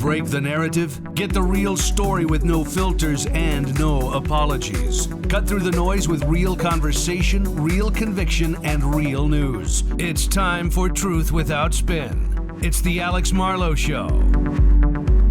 break the narrative? Get the real story with no filters and no apologies. Cut through the noise with real conversation, real conviction, and real news. It's time for Truth Without Spin. It's the Alex Marlow Show.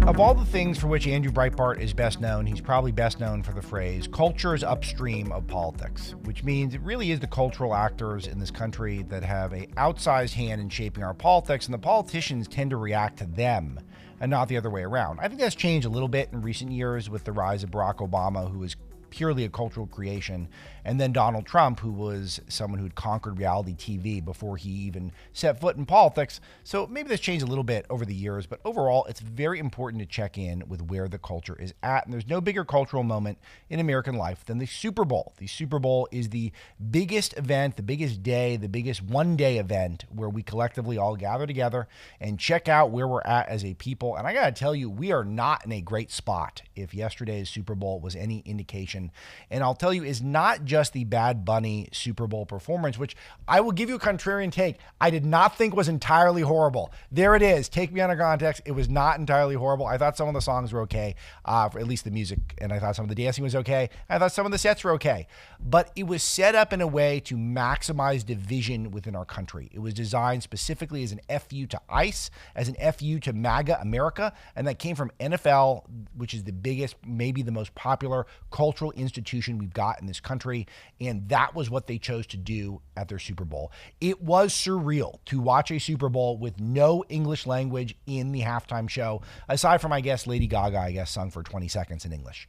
Of all the things for which Andrew Breitbart is best known, he's probably best known for the phrase, culture is upstream of politics, which means it really is the cultural actors in this country that have an outsized hand in shaping our politics, and the politicians tend to react to them and not the other way around. I think that's changed a little bit in recent years with the rise of Barack Obama, who is purely a cultural creation, and then Donald Trump, who was someone who'd conquered reality TV before he even set foot in politics. So maybe that's changed a little bit over the years, but overall, it's very important to check in with where the culture is at. And there's no bigger cultural moment in American life than the Super Bowl. The Super Bowl is the biggest event, the biggest day, the biggest one-day event where we collectively all gather together and check out where we're at as a people. And I got to tell you, we are not in a great spot if yesterday's Super Bowl was any indication. And I'll tell you, is not just the Bad Bunny Super Bowl performance, which I will give you a contrarian take. I did not think was entirely horrible. There it is. Take me out of context. It was not entirely horrible. I thought some of the songs were okay, for at least the music, and I thought some of the dancing was okay. I thought some of the sets were okay. But it was set up in a way to maximize division within our country. It was designed specifically as an FU to ICE, as an FU to MAGA America, and that came from NFL, which is the biggest, maybe the most popular cultural institution we've got in this country, and that was what they chose to do at their Super Bowl. It was surreal to watch a Super Bowl with no English language in the halftime show, aside from, I guess, Lady Gaga, sung for 20 seconds in English.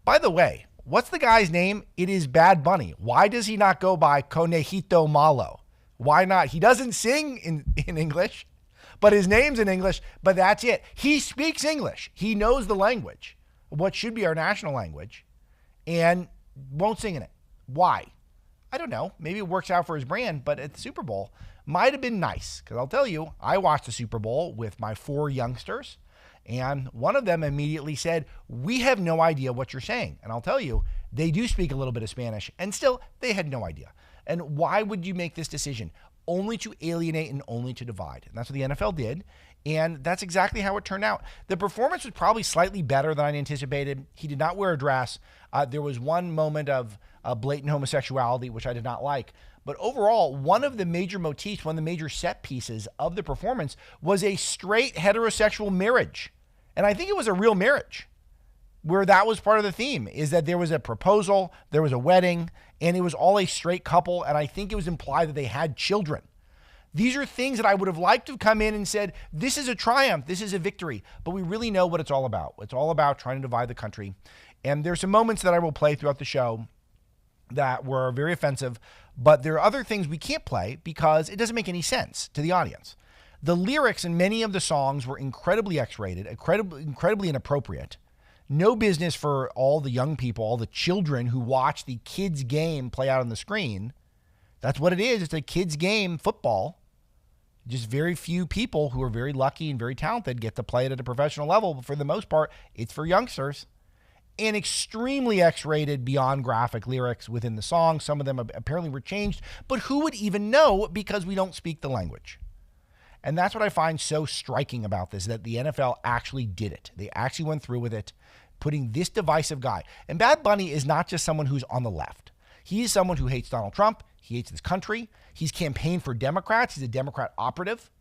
By the way, what's the guy's name? It is Bad Bunny. Why does he not go by Conejito Malo? Why not? He doesn't sing in English, but his name's in English, but that's it. He speaks English. He knows the language, what should be our national language, and won't sing in it. Why? I don't know. Maybe it works out for his brand, but at the Super Bowl might have been nice, because I'll tell you, I watched the Super Bowl with my 4 youngsters, and one of them immediately said, "We have no idea what you're saying." And I'll tell you, they do speak a little bit of Spanish, and still, they had no idea. And why would you make this decision? Only to alienate and only to divide. And that's what the NFL did. And that's exactly how it turned out. The performance was probably slightly better than I anticipated. He did not wear a dress. There was one moment of blatant homosexuality, which I did not like. But overall, one of the major motifs, one of the major set pieces of the performance was a straight heterosexual marriage. And I think it was a real marriage, where that was part of the theme, is that there was a proposal, there was a wedding, and it was all a straight couple. And I think it was implied that they had children. These are things that I would have liked to have come in and said, this is a triumph, this is a victory. But we really know what it's all about. It's all about trying to divide the country. And there's some moments that I will play throughout the show that were very offensive, but there are other things we can't play because it doesn't make any sense to the audience. The lyrics in many of the songs were incredibly X-rated, incredibly inappropriate. No business for all the young people, all the children who watch the kids' game play out on the screen. That's what it is. It's a kids' game, football. Just very few people who are very lucky and very talented get to play it at a professional level. But for the most part, it's for youngsters. And extremely X-rated, beyond graphic lyrics within the song. Some of them apparently were changed. But who would even know, because we don't speak the language? And that's what I find so striking about this, that the NFL actually did it. They actually went through with it, putting this divisive guy. And Bad Bunny is not just someone who's on the left. He is someone who hates Donald Trump. He hates this country. He's campaigned for Democrats. He's a Democrat operative.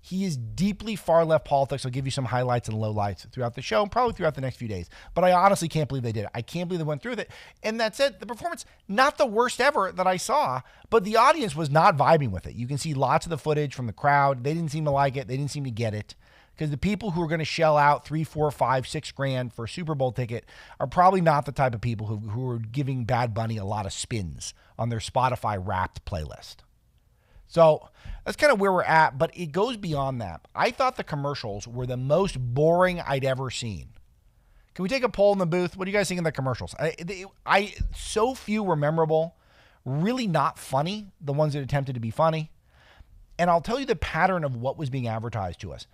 He is deeply far-left politics. I'll give you some highlights and lowlights throughout the show and probably throughout the next few days. But I honestly can't believe they did it. I can't believe they went through with it. And that said, the performance, not the worst ever that I saw, but the audience was not vibing with it. You can see lots of the footage from the crowd. They didn't seem to like it. They didn't seem to get it. Because the people who are going to shell out $3, $4, $5, $6 grand for a Super Bowl ticket are probably not the type of people who are giving Bad Bunny a lot of spins on their Spotify Wrapped playlist. So that's kind of where we're at, but it goes beyond that. I thought the commercials were the most boring I'd ever seen. Can we take a poll in the booth? What do you guys think of the commercials? So few were memorable, really not funny, the ones that attempted to be funny. And I'll tell you the pattern of what was being advertised to us.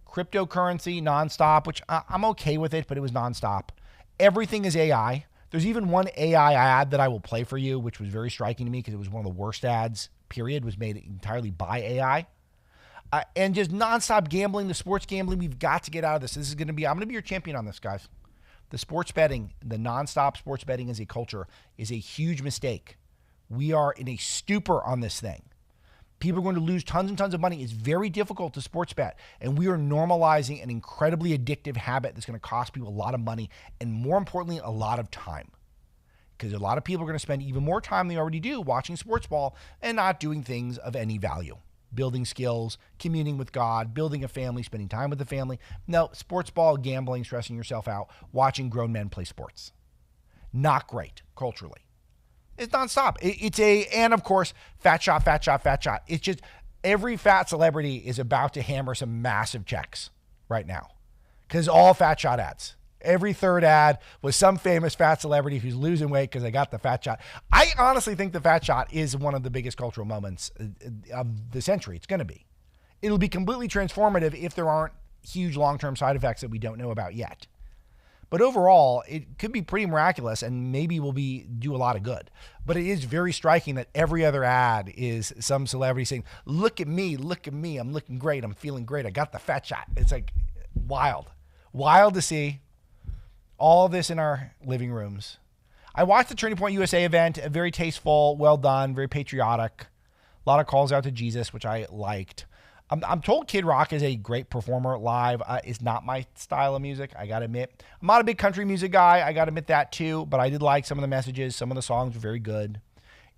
Cryptocurrency, nonstop, which I'm okay with it, but it was nonstop. Everything is AI. There's even one AI ad that I will play for you, which was very striking to me because it was one of the worst ads, period, was made entirely by AI. And just nonstop gambling, the sports gambling. We've got to get out of this. I'm going to be your champion on this, guys. The sports betting, the nonstop sports betting as a culture is a huge mistake. We are in a stupor on this thing. People are going to lose tons and tons of money. It's very difficult to sports bet. And we are normalizing an incredibly addictive habit that's going to cost people a lot of money and, more importantly, a lot of time. Because a lot of people are going to spend even more time than they already do watching sports ball and not doing things of any value. Building skills, communing with God, building a family, spending time with the family. No, sports ball, gambling, stressing yourself out, watching grown men play sports. Not great culturally. It's nonstop. And of course, fat shot. It's just every fat celebrity is about to hammer some massive checks right now because all fat shot ads. Every third ad was some famous fat celebrity who's losing weight because they got the fat shot. I honestly think the fat shot is one of the biggest cultural moments of the century. It's going to be. It'll be completely transformative if there aren't huge long-term side effects that we don't know about yet. But overall, it could be pretty miraculous and maybe will do a lot of good. But it is very striking that every other ad is some celebrity saying, look at me, I'm looking great, I'm feeling great, I got the fat shot. It's like wild to see. All of this in our living rooms. I watched the Turning Point USA event, very tasteful, well done, very patriotic. A lot of calls out to Jesus, which I liked. I'm told Kid Rock is a great performer live. It's not my style of music, I got to admit. I'm not a big country music guy, I got to admit that too, but I did like some of the messages. Some of the songs were very good.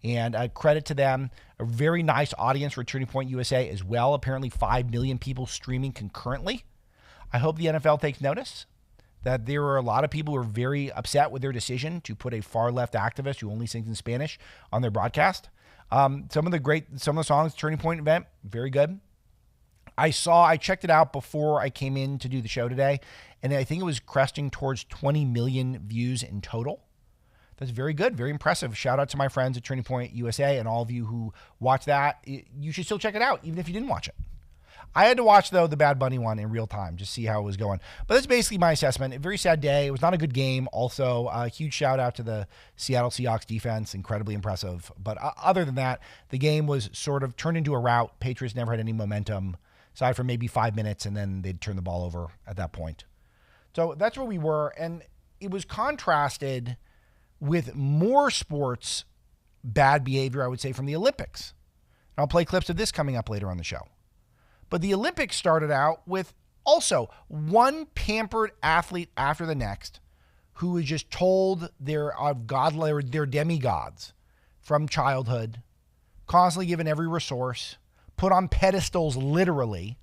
And credit to them. A very nice audience for Turning Point USA as well. Apparently 5 million people streaming concurrently. I hope the NFL takes notice that there were a lot of people who were very upset with their decision to put a far left activist who only sings in Spanish on their broadcast. Some of the songs, Turning Point event, very good. I checked it out before I came in to do the show today, and I think it was cresting towards 20 million views in total. That's very good, very impressive. Shout out to my friends at Turning Point USA and all of you who watch that. You should still check it out, even if you didn't watch it. I had to watch, though, the Bad Bunny one in real time, just see how it was going. But that's basically my assessment. A very sad day. It was not a good game. Also, a huge shout out to the Seattle Seahawks defense. Incredibly impressive. But other than that, the game was sort of turned into a rout. Patriots never had any momentum, aside from maybe 5 minutes, and then they'd turn the ball over at that point. So that's where we were. And it was contrasted with more sports bad behavior, I would say, from the Olympics. And I'll play clips of this coming up later on the show. But the Olympics started out with also one pampered athlete after the next who was just told they're demigods from childhood, constantly given every resource, put on pedestals literally,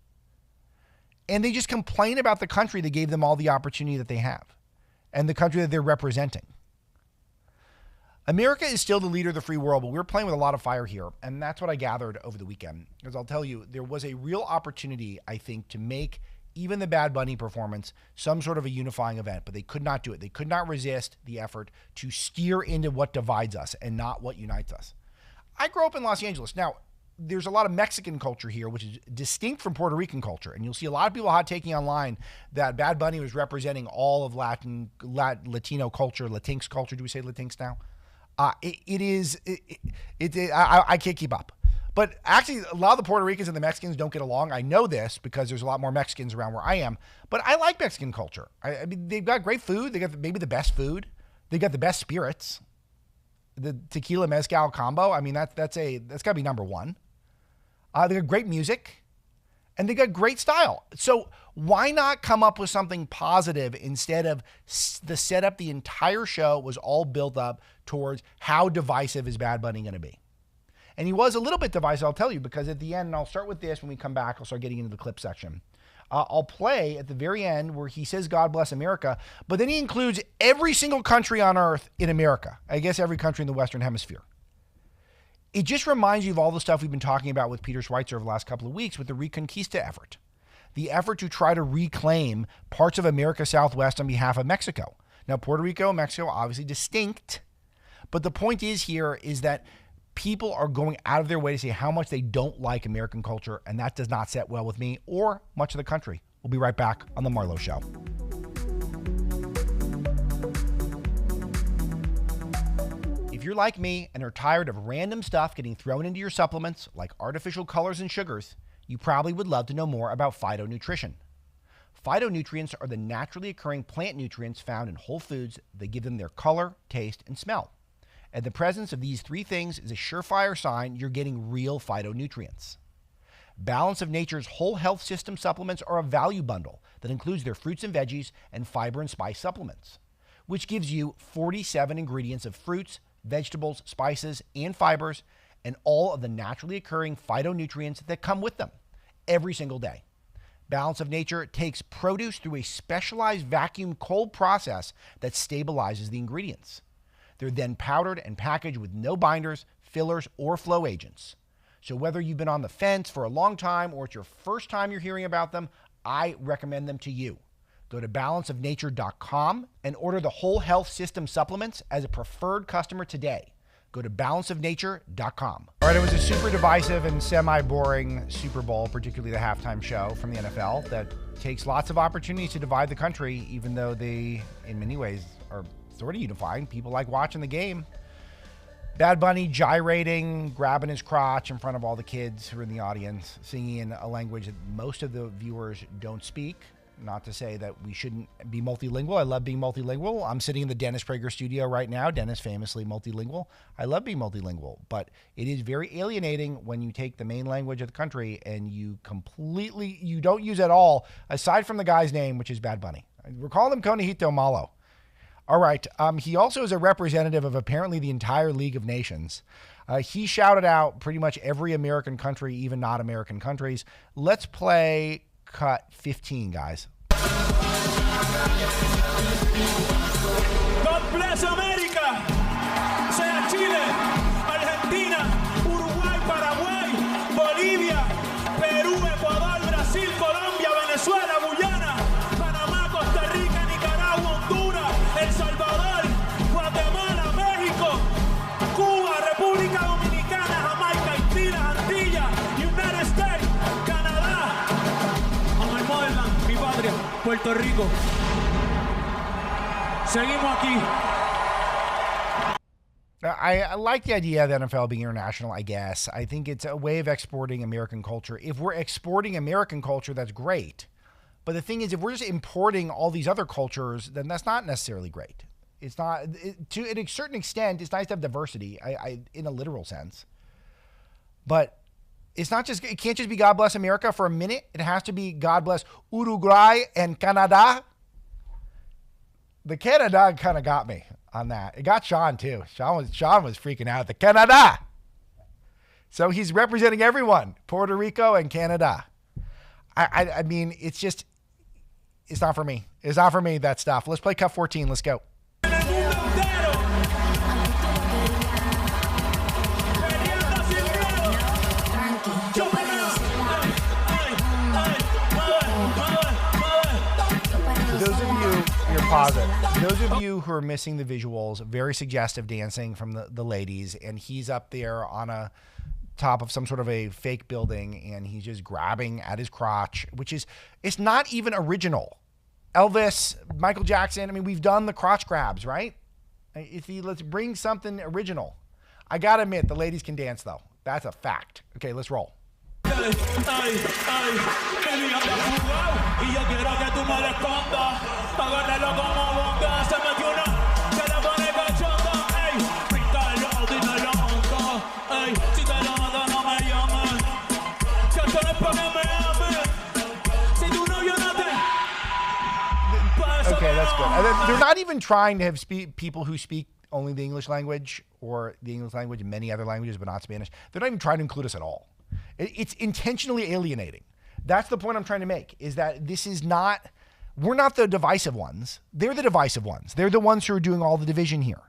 and they just complain about the country that gave them all the opportunity that they have and the country that they're representing. America is still the leader of the free world, but we're playing with a lot of fire here, and that's what I gathered over the weekend. Because I'll tell you, there was a real opportunity, I think, to make even the Bad Bunny performance some sort of a unifying event, but they could not do it. They could not resist the effort to steer into what divides us and not what unites us. I grew up in Los Angeles. Now, there's a lot of Mexican culture here, which is distinct from Puerto Rican culture. And you'll see a lot of people hot taking online that Bad Bunny was representing all of Latino culture, Latinx culture. Do we say Latinx now? I can't keep up. But actually, a lot of the Puerto Ricans and the Mexicans don't get along. I know this because there's a lot more Mexicans around where I am. But I like Mexican culture. I mean, they've got great food. They got maybe the best food. They got the best spirits. The tequila mezcal combo. I mean, that's got to be number one. They got great music, and they got great style. So why not come up with something positive instead of the setup? The entire show was all built up towards how divisive is Bad Bunny going to be. And he was a little bit divisive, I'll tell you, because at the end, and I'll start with this when we come back, I'll start getting into the clip section. I'll play at the very end where he says, God bless America, but then he includes every single country on earth in America. I guess every country in the Western Hemisphere. It just reminds you of all the stuff we've been talking about with Peter Schweitzer over the last couple of weeks with the Reconquista effort. The effort to try to reclaim parts of America Southwest on behalf of Mexico. Now, Puerto Rico and Mexico are obviously distinct, but the point is here is that people are going out of their way to say how much they don't like American culture, and that does not set well with me or much of the country. We'll be right back on The Marlow Show. If you're like me and are tired of random stuff getting thrown into your supplements like artificial colors and sugars, you probably would love to know more about phytonutrition. Phytonutrients are the naturally occurring plant nutrients found in whole foods that give them their color, taste, and smell. And the presence of these three things is a surefire sign you're getting real phytonutrients. Balance of Nature's whole health system supplements are a value bundle that includes their fruits and veggies and fiber and spice supplements, which gives you 47 ingredients of fruits, vegetables, spices, and fibers, and all of the naturally occurring phytonutrients that come with them every single day. Balance of Nature takes produce through a specialized vacuum cold process that stabilizes the ingredients. They're then powdered and packaged with no binders, fillers, or flow agents. So whether you've been on the fence for a long time or it's your first time you're hearing about them, I recommend them to you. Go to balanceofnature.com and order the whole health system supplements as a preferred customer today. Go to balanceofnature.com. All right, it was a super divisive and semi-boring Super Bowl, particularly the halftime show from the NFL, that takes lots of opportunities to divide the country, even though they, in many ways, are sort of unifying. People like watching the game. Bad Bunny gyrating, grabbing his crotch in front of all the kids who are in the audience, singing in a language that most of the viewers don't speak. Not to say that we shouldn't be multilingual. I love being multilingual. I'm sitting in the Dennis Prager studio right now. Dennis, famously multilingual. I love being multilingual, but it is very alienating when you take the main language of the country and you don't use it at all, aside from the guy's name, which is Bad Bunny. We're calling him Conejito Malo. All right. He also is a representative of apparently the entire League of Nations. He shouted out pretty much every American country, even not American countries. Let's play cut 15, guys. God bless America. Sea Chile, Argentina, Uruguay, Paraguay, Bolivia, Perú, Ecuador, Brasil, Colombia, Venezuela, Guyana, Panamá, Costa Rica, Nicaragua, Honduras, El Salvador, Guatemala, México, Cuba, República Dominicana, Jamaica, Haití, las Antillas, United States, Canadá, Motherland, mi patria, Puerto Rico. Seguimos aquí. I like the idea of the NFL being international, I guess. I think it's a way of exporting American culture. If we're exporting American culture, that's great. But the thing is, if we're just importing all these other cultures, then that's not necessarily great. It's not, to a certain extent, it's nice to have diversity, in a literal sense. But it can't just be God bless America for a minute. It has to be God bless Uruguay and Canada. The Canada kind of got me on that. It got Sean too. Sean was freaking out. The Canada. So he's representing everyone, Puerto Rico and Canada. I mean, it's not for me. It's not for me, that stuff. Let's play cut 14. Let's go. Those of you who are missing the visuals, very suggestive dancing from the ladies, and he's up there on a top of some sort of a fake building, and he's just grabbing at his crotch, it's not even original. Elvis, Michael Jackson, I mean, we've done the crotch grabs, right? Let's bring something original. I gotta admit, the ladies can dance, though. That's a fact. Okay, let's roll. Okay, that's good. They're not even trying to have people who speak only the English language or the English language and many other languages, but not Spanish. They're not even trying to include us at all. It's intentionally alienating. That's the point I'm trying to make, is that we're not the divisive ones. They're the divisive ones. They're the ones who are doing all the division here.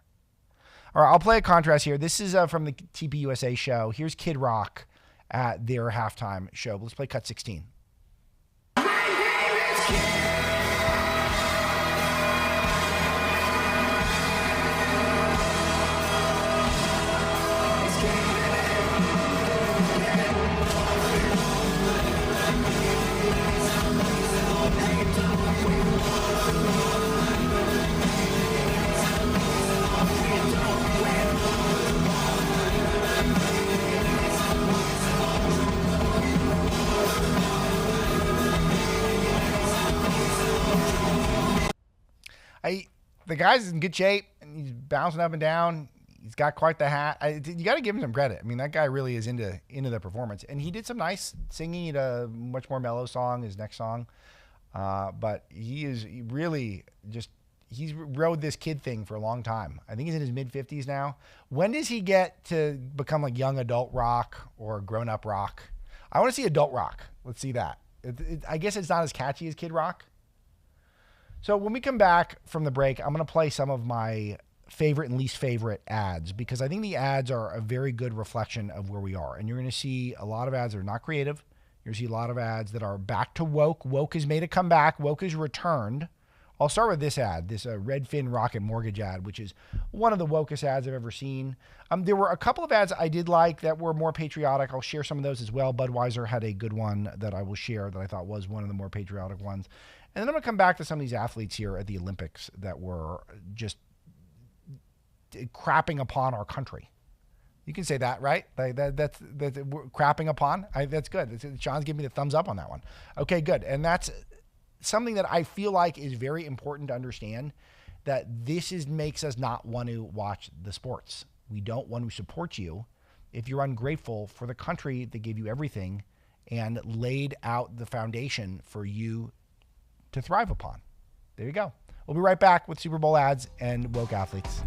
All right, I'll play a contrast here. This is from the TPUSA show. Here's Kid Rock at their halftime show. Let's play cut 16. guy's in good shape, and he's bouncing up and down. He's got quite the hat. You got to give him some credit. I mean, that guy really is into the performance. And he did some nice singing at a much more mellow song, his next song. But he's rode this kid thing for a long time. I think he's in his mid-50s now. When does he get to become like young adult rock or grown-up rock? I want to see adult rock. Let's see that. I guess it's not as catchy as Kid Rock. So when we come back from the break, I'm going to play some of my favorite and least favorite ads, because I think the ads are a very good reflection of where we are. And you're going to see a lot of ads that are not creative. You're going to see a lot of ads that are back to woke. Woke has made a comeback. Woke has returned. I'll start with this ad, this Redfin Rocket Mortgage ad, which is one of the wokest ads I've ever seen. There were a couple of ads I did like that were more patriotic. I'll share some of those as well. Budweiser had a good one that I will share that I thought was one of the more patriotic ones. And then I'm going to come back to some of these athletes here at the Olympics that were just crapping upon our country. You can say that, right? Like that's crapping upon. That's good. Sean's giving me the thumbs up on that one. Okay, good. And that's something that I feel like is very important to understand, that makes us not want to watch the sports. We don't want to support you if you're ungrateful for the country that gave you everything and laid out the foundation for you to thrive upon. There you go. We'll be right back with Super Bowl ads and woke athletes.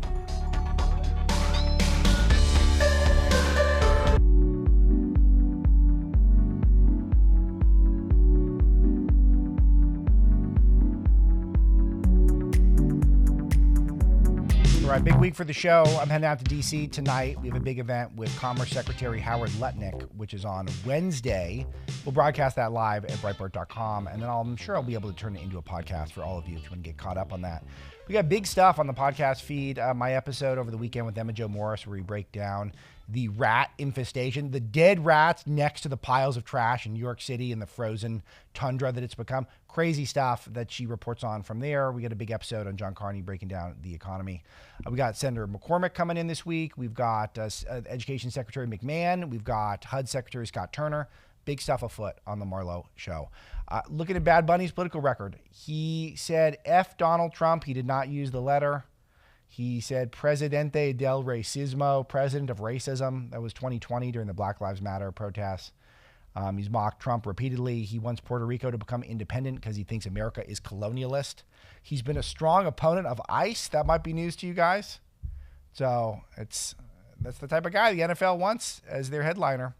All right, big week for the show. I'm heading out to D.C. tonight. We have a big event with Commerce Secretary Howard Lutnick, which is on Wednesday. We'll broadcast that live at Breitbart.com, and then I'm sure I'll be able to turn it into a podcast for all of you if you want to get caught up on that. We got big stuff on the podcast feed. My episode over the weekend with Emma Jo Morris, where we break down the rat infestation, the dead rats next to the piles of trash in New York City and the frozen tundra that it's become. Crazy stuff that she reports on from there. We got a big episode on John Carney breaking down the economy. We got Senator McCormick coming in this week. We've got Education Secretary McMahon. We've got HUD Secretary Scott Turner. Big stuff afoot on the Marlow Show. Looking at Bad Bunny's political record, he said F Donald Trump. He did not use the letter. He said Presidente del Racismo, president of racism. That was 2020 during the Black Lives Matter protests. He's mocked Trump repeatedly. He wants Puerto Rico to become independent because he thinks America is colonialist. He's been a strong opponent of ICE. That might be news to you guys. So that's the type of guy the NFL wants as their headliner.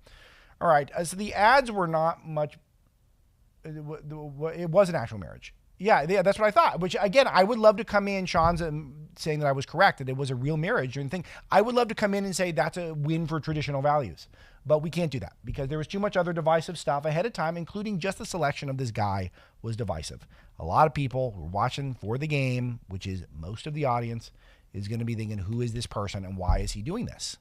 All right, so the ads were not much. It was an actual marriage. Yeah, that's what I thought. Which, again, I would love to come in, Sean's saying that I was correct, that it was a real marriage during the thing. I would love to come in and say that's a win for traditional values. But we can't do that because there was too much other divisive stuff ahead of time, including just the selection of this guy was divisive. A lot of people who are watching for the game, which is most of the audience, is going to be thinking, who is this person and why is he doing this?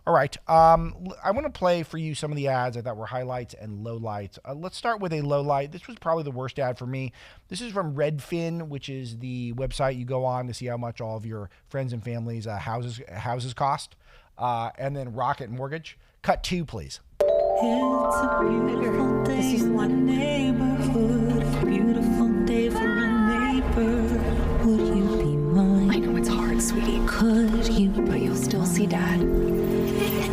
All right, I want to play for you some of the ads I thought were highlights and lowlights. Let's start with a lowlight. This was probably the worst ad for me. This is from Redfin, which is the website you go on to see how much all of your friends and family's houses cost. And then Rocket Mortgage. Cut 2, please. It's a beautiful day in the neighborhood. A beautiful day for a neighbor. Would you be mine? I know it's hard, sweetie. Could you? But you'll still see Dad.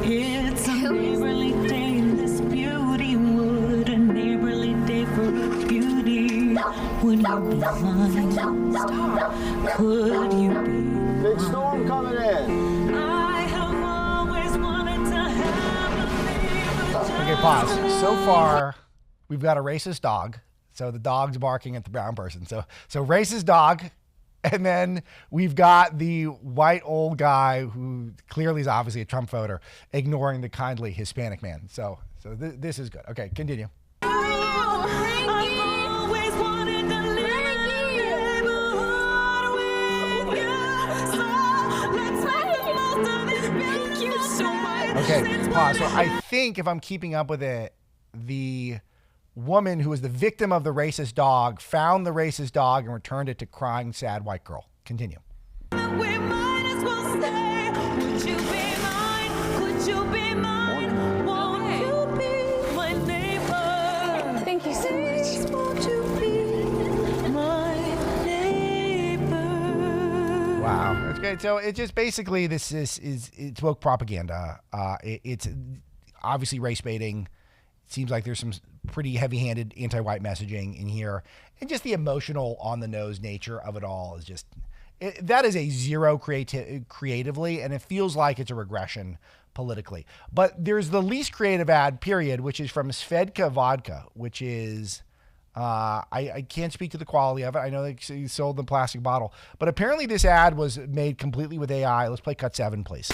It's a neighborly day in this beauty wood. A neighborly day for a beauty. Would you be mine? Stop. Could you be? Big storm coming in. I have always wanted to have a neighbor. Okay, pause. So far, we've got a racist dog. So the dog's barking at the brown person. So racist dog. And then we've got the white old guy who clearly is obviously a Trump voter, ignoring the kindly Hispanic man. So this is good. Okay, continue. Okay, pause. So I think if I'm keeping up with it, the woman who was the victim of the racist dog found the racist dog and returned it to crying, sad white girl. Continue. We might as well say, would you be mine? Could you be mine? Won't you be my neighbor? Thank you so much. Won't you be my neighbor? Okay, so it just basically it's woke propaganda. It's obviously race baiting. It seems like there's some pretty heavy-handed anti-white messaging in here, and just the emotional, on-the-nose nature of it all is just that is a zero creatively, and it feels like it's a regression politically. But there's the least creative ad, period, which is from Svedka Vodka, which is. I can't speak to the quality of it. I know they sold the plastic bottle, but apparently this ad was made completely with AI. Let's play cut 7, please.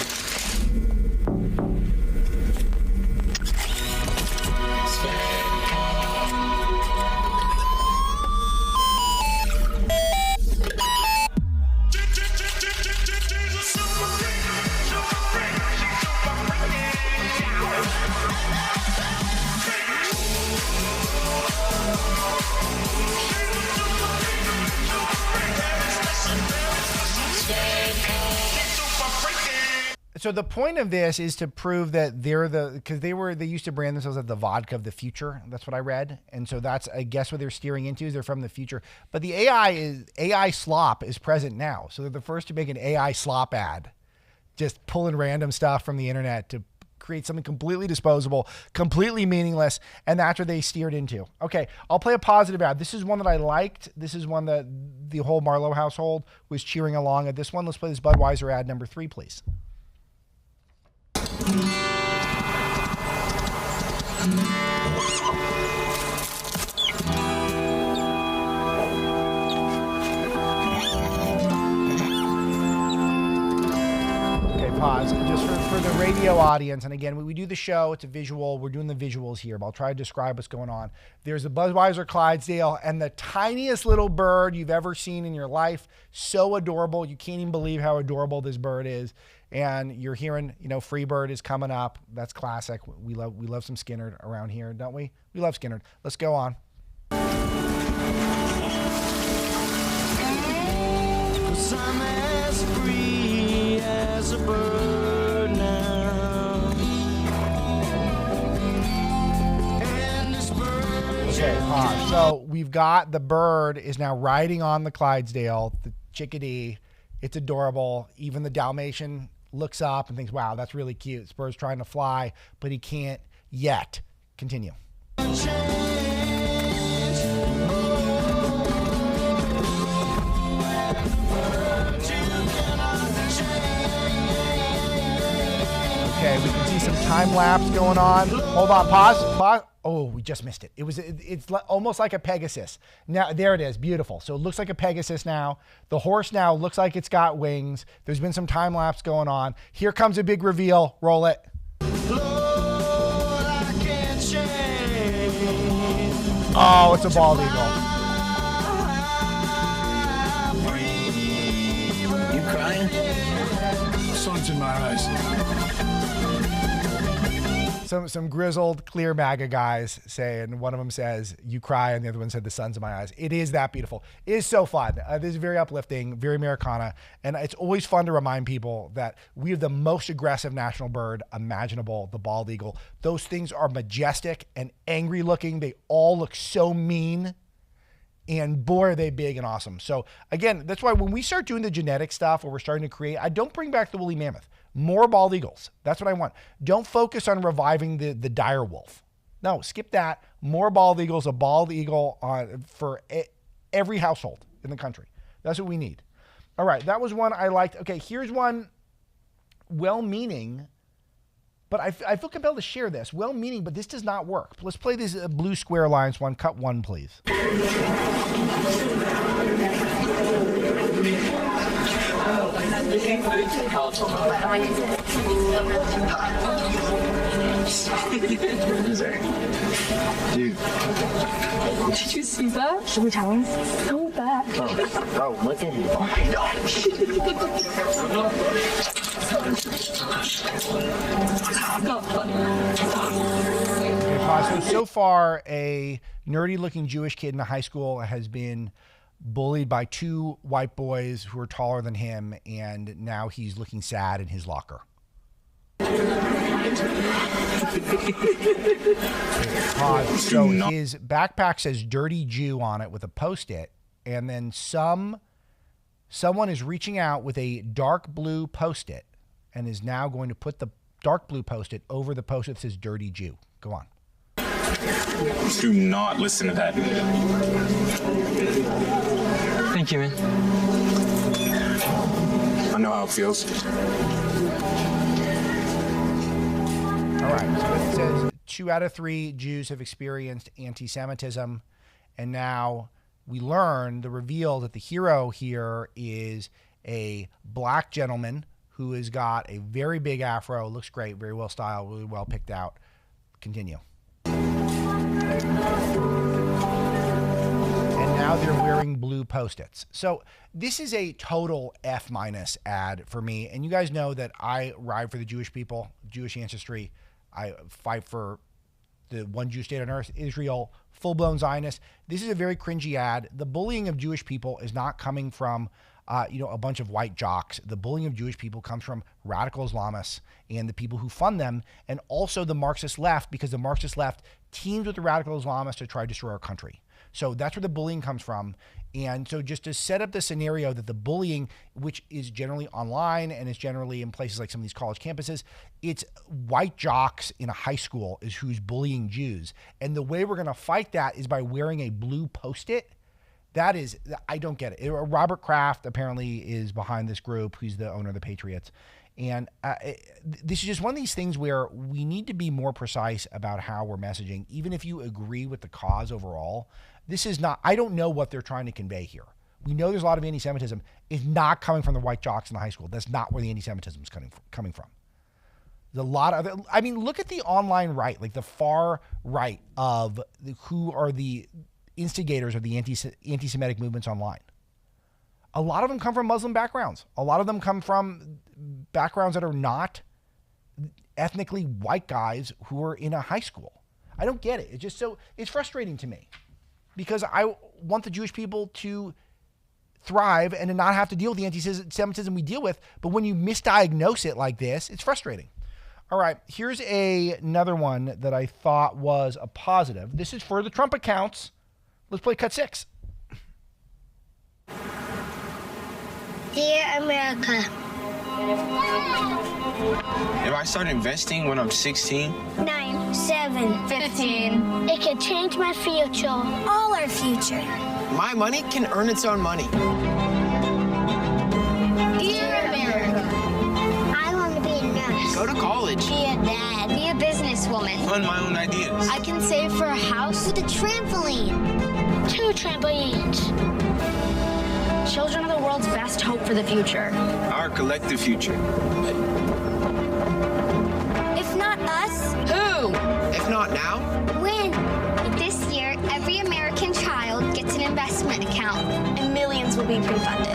So the point of this is to prove that because they used to brand themselves as the vodka of the future. That's what I read. And so that's, I guess, what they're steering into is they're from the future. But the AI slop is present now. So they're the first to make an AI slop ad, just pulling random stuff from the internet to create something completely disposable, completely meaningless. And that's what they steered into. Okay, I'll play a positive ad. This is one that I liked. This is one that the whole Marlow household was cheering along at. This one, let's play this Budweiser ad number 3, please. Pause. Just for the radio audience, and again, when we do the show, it's a visual. We're doing the visuals here, but I'll try to describe what's going on. There's a Budweiser Clydesdale, and the tiniest little bird you've ever seen in your life. So adorable. You can't even believe how adorable this bird is. And you're hearing, Freebird is coming up. That's classic. We love some Skinner around here, don't we? We love Skinner. Let's go on. I'm as free as a bird now. And this bird. Okay, pause. So we've got the bird is now riding on the Clydesdale, the chickadee. It's adorable. Even the Dalmatian looks up and thinks, wow, that's really cute. This bird's trying to fly, but he can't yet. Continue. Okay, we can see some time lapse going on. Hold on, pause. Oh, we just missed it. It's almost like a Pegasus. Now, there it is, beautiful. So it looks like a Pegasus now. The horse now looks like it's got wings. There's been some time lapse going on. Here comes a big reveal. Roll it. Lord, I can't change. Oh, it's a bald eagle. You crying? Sun's in my eyes. Some grizzled, clear MAGA guys saying, one of them says, you cry, and the other one said, the sun's in my eyes. It is that beautiful. It is so fun. This is very uplifting, very Americana, and it's always fun to remind people that we have the most aggressive national bird imaginable, the bald eagle. Those things are majestic and angry looking. They all look so mean, and boy, are they big and awesome. So again, that's why when we start doing the genetic stuff, where we're starting to create, I don't bring back the woolly mammoth. More bald eagles. That's what I want. Don't focus on reviving the dire wolf. No, skip that. More bald eagles, a bald eagle for every household in the country. That's what we need. All right, that was one I liked. Okay, here's one well-meaning, but I feel compelled to share this. Well-meaning, but this does not work. Let's play this Blue Square Alliance one. Cut 1, please. Dude. Did you see that? Should we tell him? So bad. Oh, look at him. Oh my gosh. Not funny. Okay, so far, a nerdy-looking Jewish kid in a high school has been bullied by 2 white boys who are taller than him, and now he's looking sad in his locker. So his backpack says "Dirty Jew" on it with a Post-it, and then some Someone is reaching out with a dark blue Post-it and is now going to put the dark blue Post-it over the Post-it that says Dirty Jew. Go on. Do not listen to that. Thank you, man. I know how it feels. All right, so it says 2 out of 3 Jews have experienced anti-Semitism, and now we learn the reveal that the hero here is a black gentleman who has got a very big afro, looks great, very well styled, really well picked out. Continue. And now they're wearing blue Post-its. So this is a total F- ad for me. And you guys know that I ride for the Jewish people, Jewish ancestry. I fight for the one Jewish state on earth, Israel, full-blown Zionist. This is a very cringy ad. The bullying of Jewish people is not coming from a bunch of white jocks. The bullying of Jewish people comes from radical Islamists and the people who fund them, and also the Marxist left, because the Marxist left teams with the radical Islamists to try to destroy our country. So that's where the bullying comes from. And so just to set up the scenario that the bullying, which is generally online and is generally in places like some of these college campuses, it's white jocks in a high school is who's bullying Jews. And the way we're going to fight that is by wearing a blue Post-it. That is, I don't get it. Robert Kraft apparently is behind this group. He's the owner of the Patriots. And this is just one of these things where we need to be more precise about how we're messaging, even if you agree with the cause overall. This is not, I don't know what they're trying to convey here. We know there's a lot of anti-Semitism. It's not coming from the white jocks in the high school. That's not where the anti-Semitism is coming from. There's a lot of, I mean, look at the online right, like the far right of who are the instigators of the anti-Semitic movements online. A lot of them come from Muslim backgrounds. A lot of them come from backgrounds that are not ethnically white guys who are in a high school. I don't get it. It's just it's frustrating to me, because I want the Jewish people to thrive and to not have to deal with the anti-Semitism we deal with. But when you misdiagnose it like this, it's frustrating. All right, here's another one that I thought was a positive. This is for the Trump accounts. Let's play cut 6. Dear America. If I start investing when I'm 16? 9, 7, 15. It can change my future. All our future. My money can earn its own money. Dear America. I want to be a nurse. Go to college. Be a dad. Be a businesswoman. Fund my own ideas. I can save for a house with a trampoline. 2 trampolines. Children are the world's best hope for the future. Our collective future. If not us, Who? If not now, when? This year, every American child gets an investment account. And millions will be pre-funded.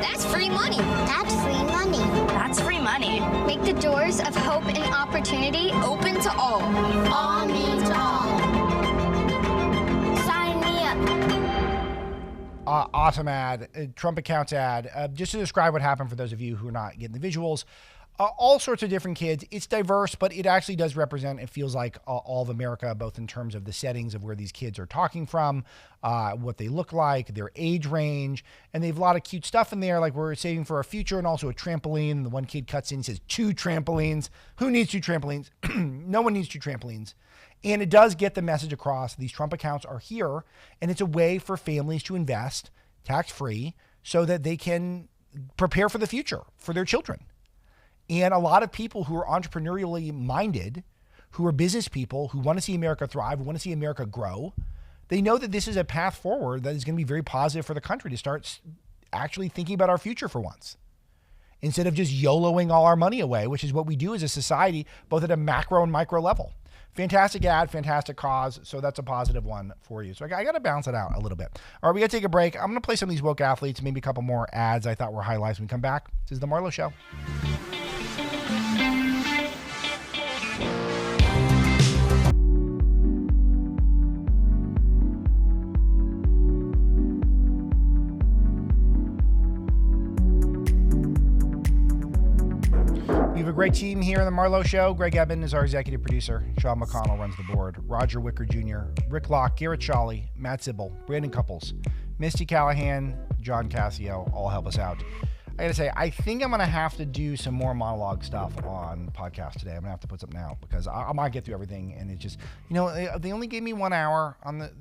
That's free money. That's free money. That's free money. Make the doors of hope and opportunity Open to all. all means all. Sign me up. Awesome ad, Trump accounts ad. Just to describe what happened for those of you who are not getting the visuals, all sorts of different kids. It's diverse, but it actually does represent, it feels like all of America, both in terms of the settings of where these kids are talking from, what they look like, their age range, and they have a lot of cute stuff in there, like we're saving for our future, and also a trampoline. The one kid cuts in and says 2 trampolines. Who needs 2 trampolines? No one needs 2 trampolines. And it does get the message across. These Trump accounts are here, and it's a way for families to invest tax-free so that they can prepare for the future for their children. And a lot of people who are entrepreneurially minded, who are business people, who want to see America thrive, who want to see America grow, they know that this is a path forward that is going to be very positive for the country to start actually thinking about our future for once, instead of just YOLOing all our money away, which is what we do as a society, both at a macro and micro level. Fantastic ad, fantastic cause. So that's a positive one for you. So I got to balance it out a little bit. All right, we got to take a break. I'm going to play some of these woke athletes, maybe a couple more ads I thought were highlights when we come back. This is the Marlow Show. We have a great team here in the Marlow Show. Greg Eben is our executive producer. Sean McConnell runs the board. Roger Wicker Jr., Rick Locke, Garrett Shawley, Matt Zibble, Brandon Couples, Misty Callahan, John Cassio, all help us out. I gotta say, I think I'm gonna have to do some more monologue stuff on podcast today. I'm gonna have to put something out because I might get through everything, and it's just, they only gave me 1 hour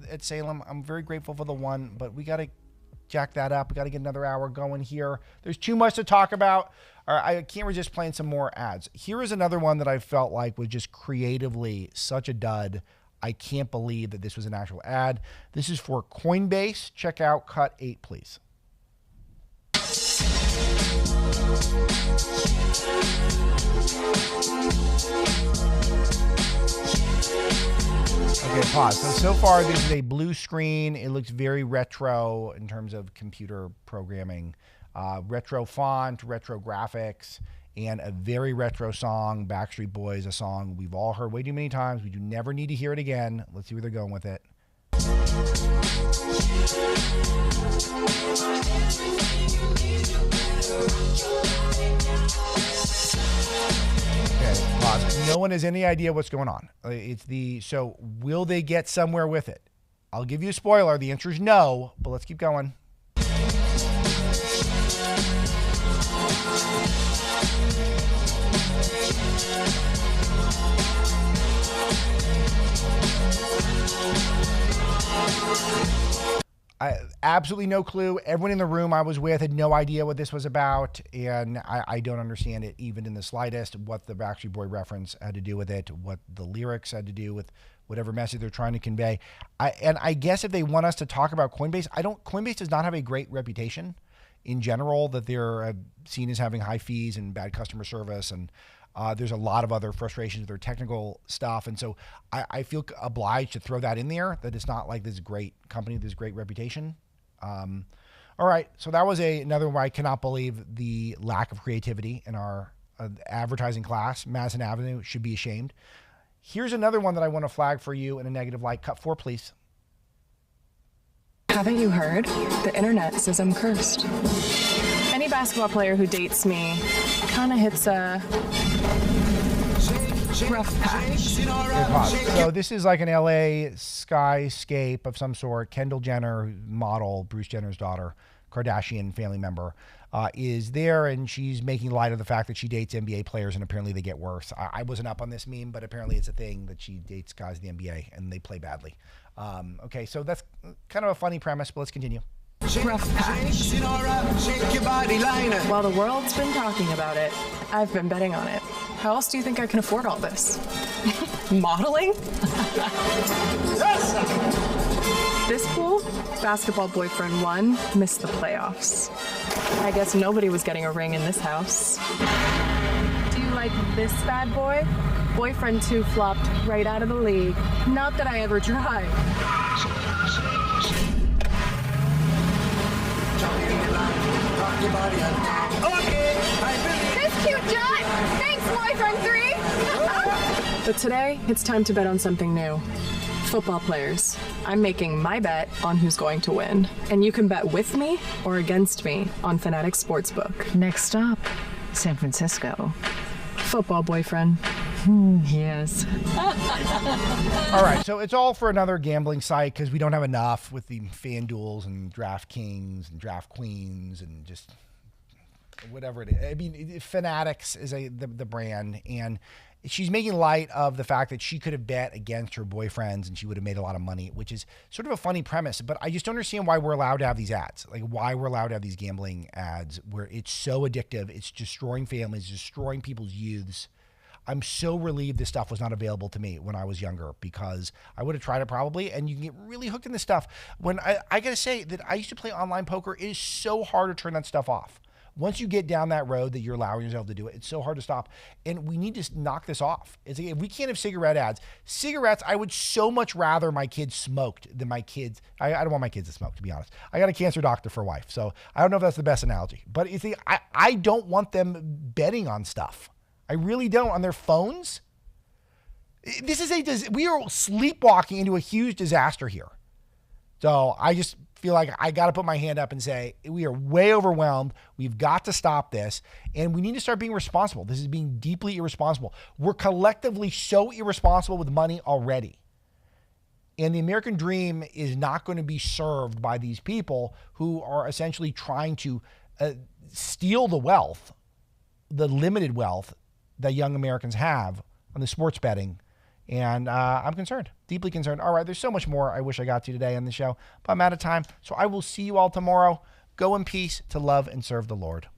at Salem. I'm very grateful for the one, but we gotta jack that up. We gotta get another hour going here. There's too much to talk about. I can't resist playing some more ads. Here is another one that I felt like was just creatively such a dud. I can't believe that this was an actual ad. This is for Coinbase. Check out cut 8, please. Okay, pause. So far, this is a blue screen. It looks very retro in terms of computer programming. Retro font, retro graphics, and a very retro song, Backstreet Boys, a song we've all heard way too many times. We do never need to hear it again. Let's see where they're going with it. Okay, pause. No one has any idea what's going on. So will they get somewhere with it? I'll give you a spoiler. The answer is no, but let's keep going. Absolutely no clue. Everyone in the room I was with had no idea what this was about, and I don't understand it even in the slightest, what the Backstreet Boy reference had to do with it, what the lyrics had to do with whatever message they're trying to convey. I guess if they want us to talk about Coinbase, Coinbase does not have a great reputation in general, that they're seen as having high fees and bad customer service, and there's a lot of other frustrations with their technical stuff. And so I feel obliged to throw that in there, that it's not like this great company, this great reputation. All right. So that was another one where I cannot believe the lack of creativity in our advertising class. Madison Avenue should be ashamed. Here's another one that I want to flag for you in a negative light. Cut 4, please. Haven't you heard? The internet says I'm cursed. Any basketball player who dates me kind of hits a rough patch. So this is like an LA skyscape of some sort. Kendall Jenner, model, Bruce Jenner's daughter, Kardashian family member, is there, and she's making light of the fact that she dates NBA players, and apparently they get worse. I wasn't up on this meme, but apparently it's a thing that she dates guys in the NBA and they play badly. Okay, so that's kind of a funny premise, but let's continue. Rough patch. While the world's been talking about it, I've been betting on it. How else do you think I can afford all this? Modeling? This pool, basketball boyfriend 1 missed the playoffs. I guess nobody was getting a ring in this house. Do you like this bad boy? Boyfriend 2 flopped right out of the league. Not that I ever tried. This cute John! Thanks, boyfriend 3! But today, it's time to bet on something new. Football players. I'm making my bet on who's going to win. And you can bet with me or against me on Fanatic Sportsbook. Next stop, San Francisco. Football boyfriend. Yes. All right, so it's all for another gambling site because we don't have enough with the FanDuels and DraftKings and DraftQueens and just whatever it is. I mean, Fanatics is the brand, and she's making light of the fact that she could have bet against her boyfriends and she would have made a lot of money, which is sort of a funny premise. But I just don't understand why we're allowed to have these ads, like why we're allowed to have these gambling ads where it's so addictive. It's destroying families, destroying people's youths. I'm so relieved this stuff was not available to me when I was younger, because I would have tried it probably, and you can get really hooked in this stuff. When I got to say that I used to play online poker, it is so hard to turn that stuff off. Once you get down that road that you're allowing yourself to do it, it's so hard to stop. And we need to knock this off. It's like, if we can't have cigarette ads, cigarettes, I would so much rather my kids smoked than my kids. I don't want my kids to smoke, to be honest. I got a cancer doctor for a wife, so I don't know if that's the best analogy. But it's the, I don't want them betting on stuff. I really don't, on their phones. This is we are sleepwalking into a huge disaster here. So I just feel like I got to put my hand up and say, we are way overwhelmed. We've got to stop this. And we need to start being responsible. This is being deeply irresponsible. We're collectively so irresponsible with money already. And the American dream is not going to be served by these people who are essentially trying to steal the wealth, the limited wealth that young Americans have on the sports betting. And I'm concerned, deeply concerned. All right, there's so much more I wish I got to today on the show, but I'm out of time. So I will see you all tomorrow. Go in peace to love and serve the Lord.